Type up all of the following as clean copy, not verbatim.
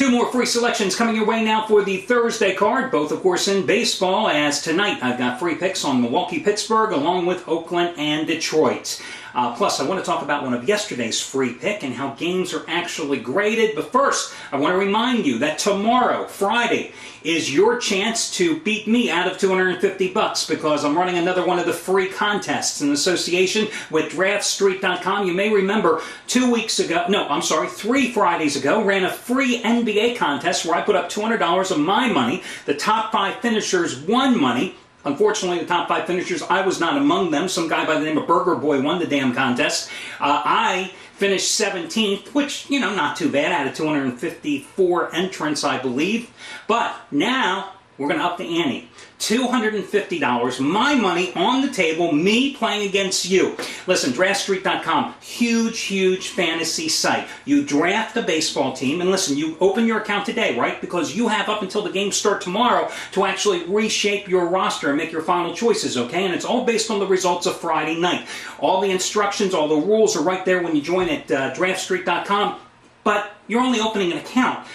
Two more free selections coming your way now for the Thursday card, both of course in baseball, as tonight I've got free picks on Milwaukee-Pittsburgh along with Oakland and Detroit. Plus, I want to talk about one of yesterday's free pick and how games are actually graded. But first, I want to remind you that tomorrow, Friday, is your chance to beat me out of $250 because I'm running another one of the free contests in association with DraftStreet.com. You may remember 3 Fridays ago, ran a free NBA contest where I put up $200 of my money. The top 5 finishers won money. Unfortunately, the top 5 finishers, I was not among them. Some guy by the name of Burger Boy won the damn contest. I finished 17th, which, not too bad. Out of 254 entrants, I believe. But now, we're going to up the ante. $250, my money on the table, me playing against you. Listen, DraftStreet.com, huge fantasy site. You draft the baseball team, and listen, you open your account today, right? Because you have up until the games start tomorrow to actually reshape your roster and make your final choices, okay? And it's all based on the results of Friday night. All the instructions, all the rules are right there when you join at DraftStreet.com, but you're only opening an account.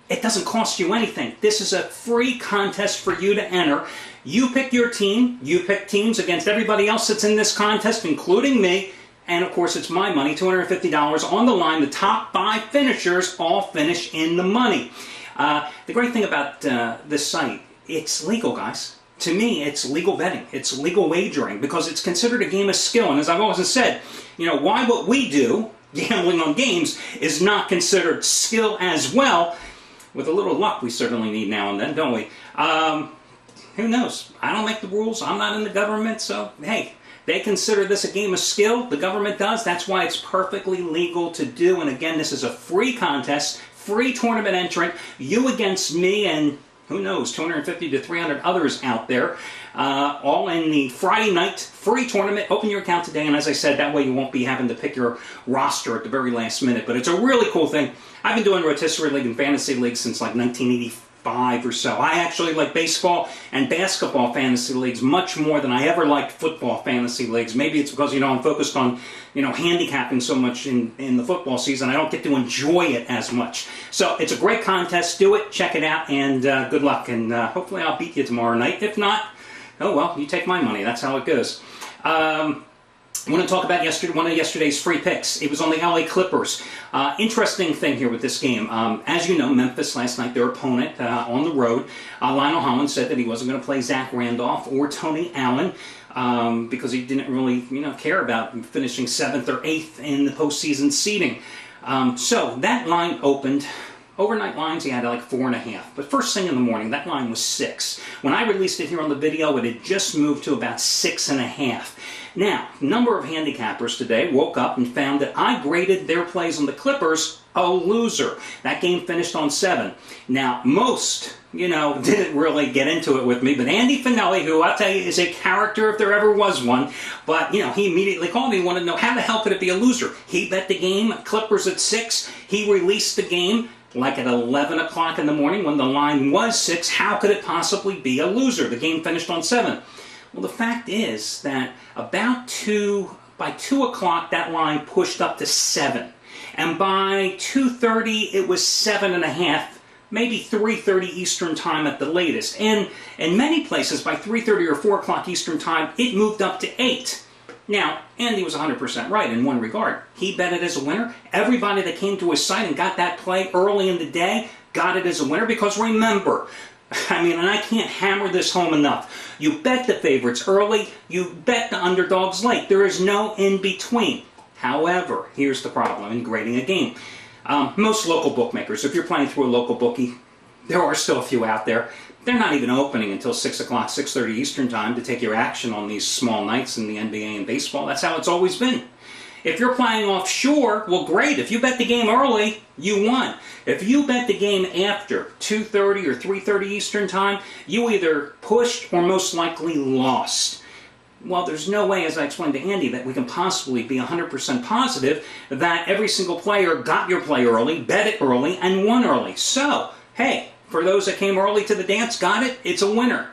It doesn't cost you anything. This is a free contest for you to enter. You pick your team. You pick teams against everybody else that's in this contest, including me. And, of course, it's my money, $250 on the line. The top 5 finishers all finish in the money. The great thing about this site, it's legal, guys. To me, it's legal betting. It's legal wagering because it's considered a game of skill. And as I've always said, why what we do, gambling on games, is not considered skill as well. With a little luck, we certainly need now and then, don't we? Who knows? I don't make the rules. I'm not in the government, so hey, they consider this a game of skill. The government does. That's why it's perfectly legal to do. And again, this is a free contest, free tournament entrant. You against me and who knows, 250 to 300 others out there. All in the Friday night free tournament. Open your account today, and as I said, that way you won't be having to pick your roster at the very last minute. But it's a really cool thing. I've been doing rotisserie league and fantasy league since like 1985 or so. I actually like baseball and basketball fantasy leagues much more than I ever liked football fantasy leagues. Maybe it's because, I'm focused on, handicapping so much in the football season. I don't get to enjoy it as much. So it's a great contest. Do it. Check it out. And good luck. And hopefully I'll beat you tomorrow night. If not, oh well, you take my money. That's how it goes. I want to talk about one of yesterday's free picks. It was on the LA Clippers. Interesting thing here with this game. As you know, Memphis last night, their opponent on the road, Lionel Hollins said that he wasn't going to play Zach Randolph or Tony Allen because he didn't really care about finishing 7th or 8th in the postseason seeding. So that line opened. Overnight lines, he had like 4.5. But first thing in the morning, that line was 6. When I released it here on the video, it had just moved to about 6.5. Now, a number of handicappers today woke up and found that I graded their plays on the Clippers a loser. That game finished on 7. Now, most, didn't really get into it with me, but Andy Finelli, who I'll tell you is a character if there ever was one, but, he immediately called me and wanted to know how the hell could it be a loser. He bet the game, Clippers at 6. He released the game like at 11 o'clock in the morning when the line was 6. How could it possibly be a loser? The game finished on 7. Well, the fact is that by 2 o'clock, that line pushed up to 7. And by 2:30, it was 7.5, maybe 3:30 Eastern Time at the latest. And in many places, by 3:30 or 4 o'clock Eastern Time, it moved up to 8. Now, Andy was 100% right in one regard. He bet it as a winner. Everybody that came to his site and got that play early in the day got it as a winner because remember, and I can't hammer this home enough. You bet the favorites early, you bet the underdogs late. There is no in-between. However, here's the problem in grading a game. Most local bookmakers, if you're playing through a local bookie, there are still a few out there, they're not even opening until 6 o'clock, 6:30 Eastern Time to take your action on these small nights in the NBA and baseball. That's how it's always been. If you're playing offshore, well, great. If you bet the game early, you won. If you bet the game after 2:30 or 3:30 Eastern Time, you either pushed or most likely lost. Well, there's no way, as I explained to Andy, that we can possibly be 100% positive that every single player got your play early, bet it early, and won early. So, hey, for those that came early to the dance, got it, it's a winner.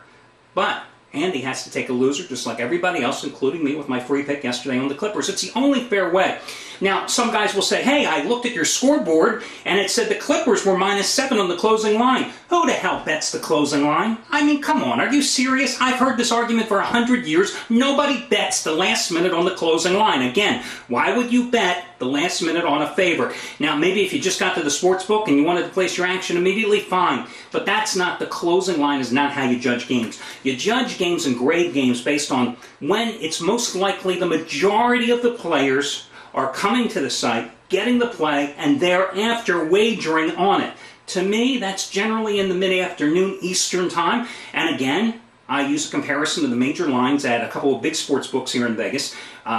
But Andy has to take a loser just like everybody else, including me with my free pick yesterday on the Clippers. It's the only fair way. Now, some guys will say, hey, I looked at your scoreboard and it said the Clippers were -7 on the closing line. Who the hell bets the closing line? I mean, come on, are you serious? I've heard this argument for 100 years. Nobody bets the last minute on the closing line. Again, why would you bet the last minute on a favorite? Now, maybe if you just got to the sports book and you wanted to place your action immediately, fine. But that's not, the closing line is not how you judge games. You judge games and grade games based on when it's most likely the majority of the players are coming to the site, getting the play, and thereafter wagering on it. To me, that's generally in the mid-afternoon Eastern time. And again, I use a comparison to the major lines at a couple of big sports books here in Vegas,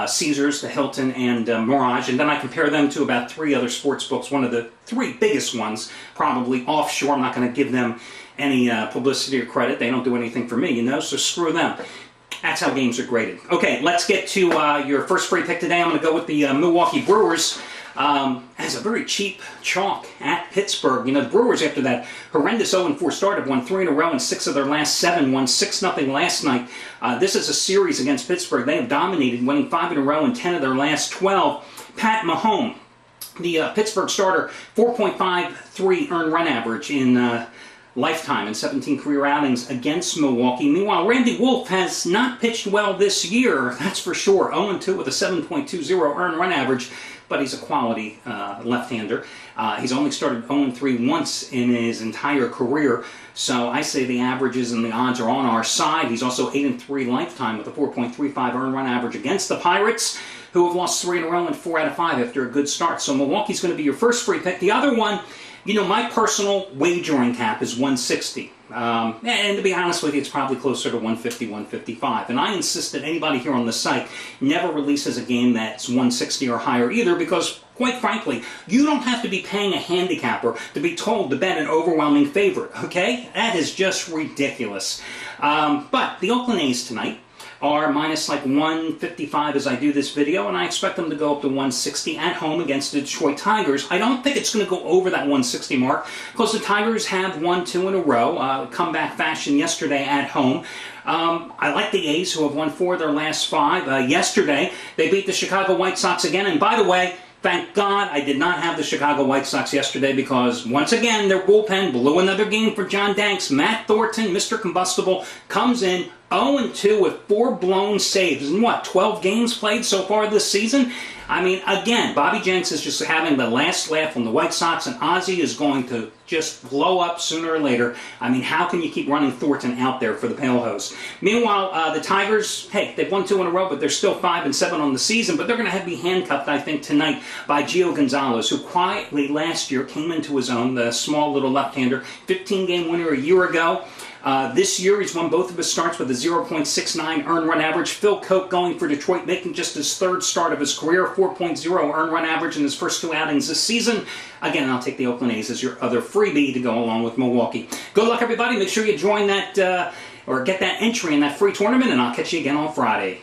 Caesars, the Hilton, and Mirage, and then I compare them to about 3 other sports books, one of the 3 biggest ones, probably offshore. I'm not going to give them any publicity or credit. They don't do anything for me, you know, so screw them. That's how games are graded. Okay, let's get to your first free pick today. I'm going to go with the Milwaukee Brewers as a very cheap chalk at Pittsburgh. You know, the Brewers, after that horrendous 0-4 start, have won 3 in a row and 6 of their last 7, won 6-0 last night. This is a series against Pittsburgh. They have dominated, winning 5 in a row and 10 of their last 12. Pat Mahomes, the Pittsburgh starter, 4.53 earned run average in lifetime in 17 career outings against Milwaukee. Meanwhile, Randy Wolf has not pitched well this year, that's for sure. 0-2 with a 7.20 earned run average, but he's a quality left-hander. He's only started 0-3 once in his entire career, so I say the averages and the odds are on our side. He's also 8-3 lifetime with a 4.35 earned run average against the Pirates, who have lost 3 in a row and 4 out of 5 after a good start. So Milwaukee's going to be your first free pick. The other one, you know, my personal wagering cap is 160. And to be honest with you, it's probably closer to 150, 155. And I insist that anybody here on the site never releases a game that's 160 or higher either, because, quite frankly, you don't have to be paying a handicapper to be told to bet an overwhelming favorite, okay? That is just ridiculous. But the Oakland A's tonight are minus like 155 as I do this video, and I expect them to go up to 160 at home against the Detroit Tigers. I don't think it's going to go over that 160 mark because the Tigers have won 2 in a row, comeback fashion yesterday at home. I like the A's, who have won 4 of their last 5. Yesterday, they beat the Chicago White Sox again, and by the way, thank God I did not have the Chicago White Sox yesterday because, once again, their bullpen blew another game for John Danks. Matt Thornton, Mr. Combustible, comes in 0-2 with 4 blown saves. And what, 12 games played so far this season? I mean, again, Bobby Jenks is just having the last laugh on the White Sox, and Ozzie is going to just blow up sooner or later. I mean, how can you keep running Thornton out there for the Pale Host? Meanwhile, the Tigers, hey, they've won 2 in a row, but they're still 5-7 on the season, but they're going to be handcuffed, I think, tonight by Gio Gonzalez, who quietly last year came into his own, the small little left-hander, 15-game winner a year ago. This year, he's won both of his starts with a 0.69 earned run average. Phil Coke going for Detroit, making just his 3rd start of his career, 4.0 earned run average in his first 2 outings this season. Again, I'll take the Oakland A's as your other freebie to go along with Milwaukee. Good luck, everybody. Make sure you join that or get that entry in that free tournament, and I'll catch you again on Friday.